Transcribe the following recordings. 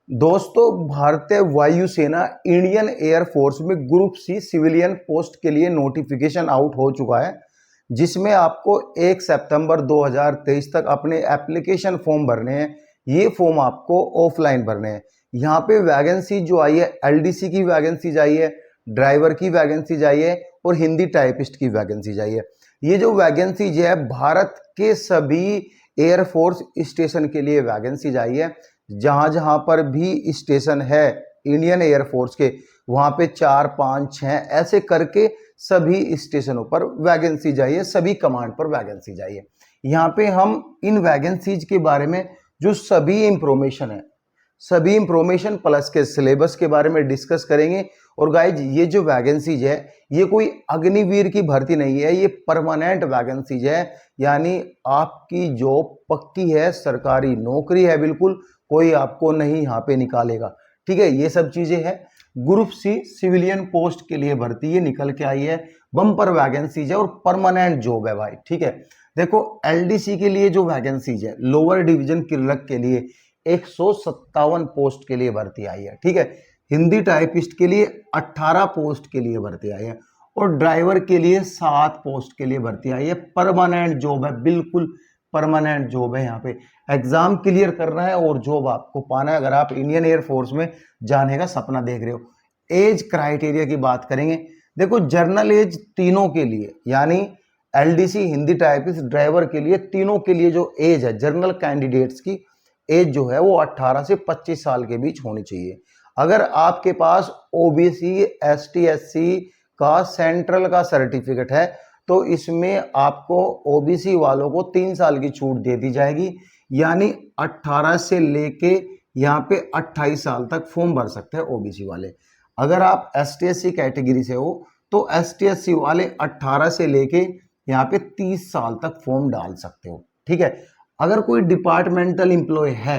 दोस्तों, भारतीय वायुसेना इंडियन एयरफोर्स में ग्रुप सी सिविलियन पोस्ट के लिए नोटिफिकेशन आउट हो चुका है, जिसमें आपको 1 सितंबर 2023 तक अपने एप्लीकेशन फॉर्म भरने हैं। ये फॉर्म आपको ऑफलाइन भरने हैं। यहाँ पे वैकेंसी जो आई है, एलडीसी की वैकेंसी आई है, ड्राइवर की वैकेंसी आई है और हिंदी टाइपिस्ट की वैकेंसी आई है। ये जो वैकेंसी है भारत के सभी एयरफोर्स स्टेशन के लिए वैकेंसी आई है। जहां जहां पर भी स्टेशन है इंडियन एयरफोर्स के, वहां पे 4, 5, 6 ऐसे करके सभी स्टेशनों पर वैकेंसी चाहिए, सभी कमांड पर वैकेंसी चाहिए। यहाँ पे हम इन वैकेंसीज के बारे में जो सभी इंफॉर्मेशन है, सभी इंफॉर्मेशन प्लस के सिलेबस के बारे में डिस्कस करेंगे। और गाइज, ये जो वैकेंसीज है ये कोई अग्निवीर की भर्ती नहीं है, ये परमानेंट वैकेंसीज है, यानी आपकी जॉब पक्की है, सरकारी नौकरी है, बिल्कुल कोई आपको नहीं यहाँ पे निकालेगा। ठीक है, ये सब चीजें हैं। ग्रुप सी सिविलियन पोस्ट के लिए भर्ती ये निकल के आई है, बम्पर वैकेंसीज है और परमानेंट जॉब है भाई। ठीक है, देखो एलडीसी के लिए जो वैकेंसीज है, लोअर डिवीजन क्लर्क के लिए 157 पोस्ट के लिए भर्ती आई है। ठीक है, हिंदी टाइपिस्ट के लिए 18 पोस्ट के लिए भर्ती आई है और ड्राइवर के लिए 7 पोस्ट के लिए भर्ती आई है। परमानेंट जॉब है, बिल्कुल परमानेंट जॉब है। यहाँ पे एग्जाम क्लियर करना है और जॉब आपको पाना है अगर आप इंडियन एयरफोर्स में जाने का सपना देख रहे हो। एज क्राइटेरिया की बात करेंगे। देखो, जर्नल एज तीनों के लिए, यानी एलडीसी, हिंदी टाइपिस्ट, ड्राइवर के लिए, तीनों के लिए जो एज है जर्नल कैंडिडेट्स की एज जो है वो 18 से 25 साल के बीच होनी चाहिए। अगर आपके पास ओबीसी, एसटी, एससी का सेंट्रल का सर्टिफिकेट है तो इसमें आपको ओबीसी वालों को 3 साल की छूट दे दी जाएगी, यानी 18 से लेके यहाँ पे 28 साल तक फॉर्म भर सकते हैं ओबीसी वाले। अगर आप एसटी एससी कैटेगरी से हो तो एसटी एससी वाले 18 से लेके यहाँ पे 30 साल तक फॉर्म डाल सकते हो। ठीक है, अगर कोई डिपार्टमेंटल एम्प्लॉय है,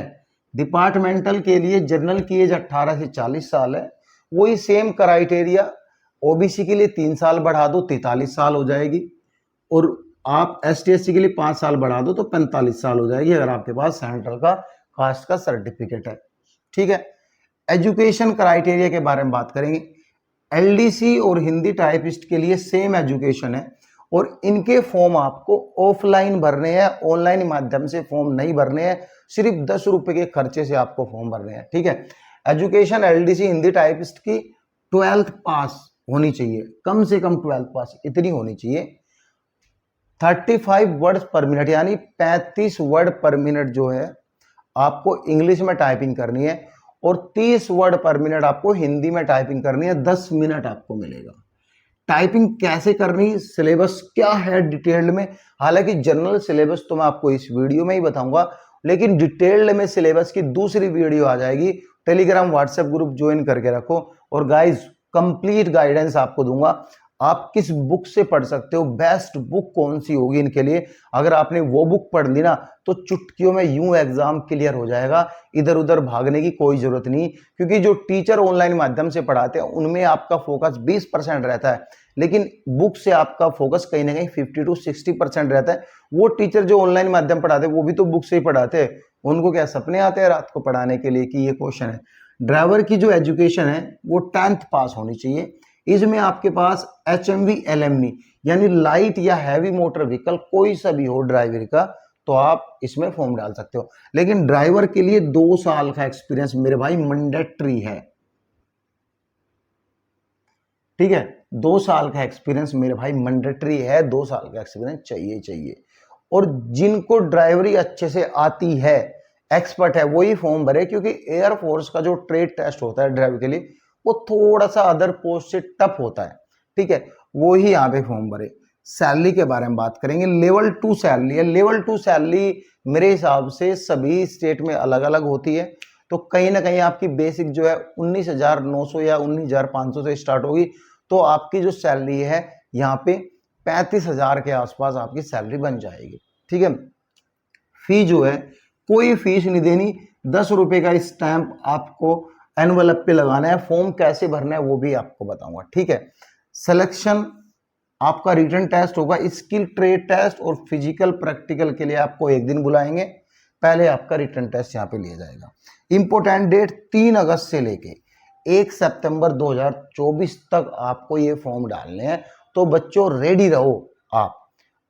डिपार्टमेंटल के लिए जर्नल की एज 18 से 40 साल है, वही सेम क्राइटेरिया ओबीसी के लिए 3 साल बढ़ा दो 43 साल हो जाएगी, और आप एसटी एससी के लिए 5 साल बढ़ा दो तो 45 साल हो जाएगी, अगर आपके पास सेंट्रल का कास्ट का सर्टिफिकेट है। ठीक है, एजुकेशन क्राइटेरिया के बारे में बात करेंगे। एलडीसी और हिंदी टाइपिस्ट के लिए सेम एजुकेशन है और इनके फॉर्म आपको ऑफलाइन भरने हैं, ऑनलाइन माध्यम से फॉर्म नहीं भरने हैं, सिर्फ 10 रुपए के खर्चे से आपको फॉर्म भरने हैं। ठीक है, एजुकेशन एलडीसी हिंदी टाइपिस्ट की 12th पास होनी चाहिए, कम से कम 12th पास इतनी होनी चाहिए। 35 वर्ड्स पर मिनट, यानी 35 वर्ड पर मिनट जो है आपको इंग्लिश में टाइपिंग करनी है और 30 वर्ड पर मिनट आपको हिंदी में टाइपिंग करनी है। 10 मिनट आपको मिलेगा। टाइपिंग कैसे करनी, सिलेबस क्या है डिटेल्ड में, हालांकि जनरल सिलेबस तो मैं आपको इस वीडियो में ही बताऊंगा, लेकिन डिटेल्ड में सिलेबस की दूसरी वीडियो आ जाएगी। टेलीग्राम व्हाट्सएप ग्रुप ज्वाइन करके रखो और गाइज कंप्लीट गाइडेंस आपको दूंगा। आप किस बुक से पढ़ सकते हो, बेस्ट बुक कौन सी होगी इनके लिए, अगर आपने वो बुक पढ़ ली ना तो चुटकियों में यूं एग्जाम क्लियर हो जाएगा। इधर उधर भागने की कोई जरूरत नहीं, क्योंकि जो टीचर ऑनलाइन माध्यम से पढ़ाते हैं उनमें आपका फोकस 20% रहता है, लेकिन बुक से आपका फोकस कहीं ना कहीं 50 to 60% रहता है। वो टीचर जो ऑनलाइन माध्यम पढ़ाते हैं वो भी तो बुक से ही पढ़ाते हैं, उनको क्या सपने आते हैं रात को पढ़ाने के लिए कि ये क्वेश्चन है। ड्राइवर की जो एजुकेशन है वो 10th पास होनी चाहिए। इसमें आपके पास HMV LMV यानी लाइट या हैवी मोटर व्हीकल कोई सा भी हो ड्राइवर का, तो आप इसमें फॉर्म डाल सकते हो। लेकिन ड्राइवर के लिए 2 साल का एक्सपीरियंस मेरे भाई मैंडेटरी है। ठीक है, 2 साल का एक्सपीरियंस मेरे भाई मैंडेटरी है, 2 साल का एक्सपीरियंस चाहिए चाहिए। और जिनको ड्राइवरी अच्छे से आती है, एक्सपर्ट है, वही फॉर्म भरे, क्योंकि एयरफोर्स का जो ट्रेड टेस्ट होता है ड्राइवर के लिए वो थोड़ा सा अदर पोस्ट से टफ होता है। ठीक है, वो ही यहाँ पे फॉर्म भरे। सैलरी के बारे में बात करेंगे। लेवल 2 सैलरी है। लेवल 2 सैलरी मेरे हिसाब से सभी स्टेट में अलग अलग होती है, तो कहीं ना कहीं आपकी बेसिक जो है 19,900 या 19,500 से स्टार्ट होगी, तो आपकी जो सैलरी है यहाँ पे 35,000 के आसपास आपकी सैलरी बन जाएगी। ठीक है, फी जो है कोई फीस नहीं देनी, 10 रुपए का स्टैंप आपको एनवलप पे लगाना है। फॉर्म कैसे भरना है वो भी आपको बताऊंगा। ठीक है, सिलेक्शन आपका रिटन टेस्ट होगा, स्किल ट्रेड टेस्ट और फिजिकल प्रैक्टिकल के लिए आपको एक दिन बुलाएंगे। पहले आपका रिटर्न टेस्ट यहाँ पे लिया जाएगा। इंपॉर्टेंट डेट 3 अगस्त से लेके 1 सितंबर 2024 तक आपको ये फॉर्म डालने हैं। तो बच्चों रेडी रहो,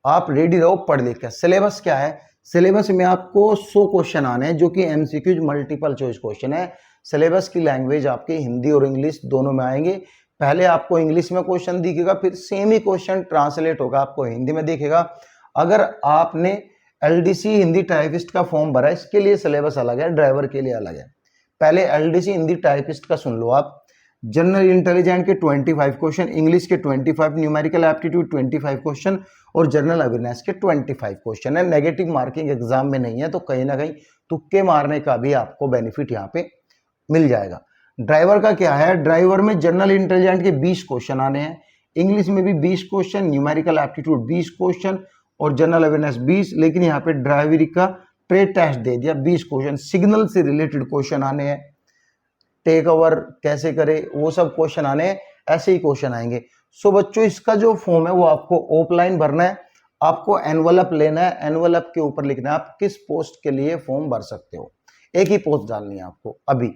आप रेडी रहो पढ़ लिख के। सिलेबस क्या है? सिलेबस में आपको 100 क्वेश्चन आने हैं जो कि एमसीक्यूज मल्टीपल चॉइस क्वेश्चन है। सिलेबस की लैंग्वेज आपकी हिंदी और इंग्लिश दोनों में आएंगे। पहले आपको इंग्लिश में क्वेश्चन दिखेगा, फिर सेम ही क्वेश्चन ट्रांसलेट होगा आपको हिंदी में दिखेगा। अगर आपने एलडीसी हिंदी टाइपिस्ट का फॉर्म भरा है, इसके लिए सिलेबस अलग है, ड्राइवर के लिए अलग है। पहले एलडीसी हिंदी टाइपिस्ट का सुन लो आप। जनरल इंटेलिजेंस के 25 क्वेश्चन, इंग्लिश के 25, न्यूमेरिकल एप्टीट्यूड 25 क्वेश्चन और जनरल अवेयरनेस के 25 क्वेश्चन है। नेगेटिव मार्किंग एग्जाम में नहीं है, तो कहीं ना कहीं तुक्के मारने का भी आपको बेनिफिट यहाँ पे मिल जाएगा। ड्राइवर का क्या है? ड्राइवर में जनरल इंटेलिजेंस के 20 क्वेश्चन आने हैं, इंग्लिश में भी 20 क्वेश्चन, न्यूमेरिकल एप्टीट्यूड 20 क्वेश्चन और जनरल अवेयरनेस 20। लेकिन यहाँ पे ड्राइवरी का ट्रेड टेस्ट दे दिया 20 क्वेश्चन। सिग्नल से रिलेटेड क्वेश्चन आने हैं, टेक ओवर कैसे करे वो सब क्वेश्चन आने हैं, ऐसे ही क्वेश्चन आएंगे। सो बच्चों इसका जो फॉर्म है वो आपको ऑफलाइन भरना है। आपको एनवलप लेना है, एनवलप के ऊपर लिखना है आप किस पोस्ट के लिए फॉर्म भर सकते हो। एक ही पोस्ट डालनी है आपको अभी,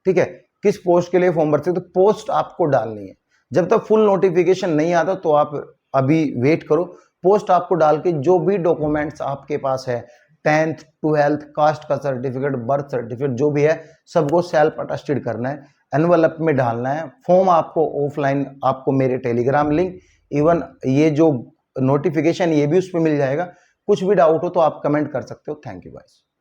ठीक है? किस पोस्ट के लिए फॉर्म भर सकते हो, तो पोस्ट आपको डालनी है। जब तक फुल नोटिफिकेशन नहीं आता तो आप अभी वेट करो। पोस्ट आपको डाल के जो भी डॉक्यूमेंट्स आपके पास है, 10th 12th कास्ट का सर्टिफिकेट, बर्थ सर्टिफिकेट जो भी है, सबको सेल्फ अटेस्टेड करना है, एनवलप में डालना है। फॉर्म आपको ऑफलाइन आपको मेरे टेलीग्राम लिंक, इवन ये जो नोटिफिकेशन ये भी उस पर मिल जाएगा। कुछ भी डाउट हो तो आप कमेंट कर सकते हो। Thank you guys.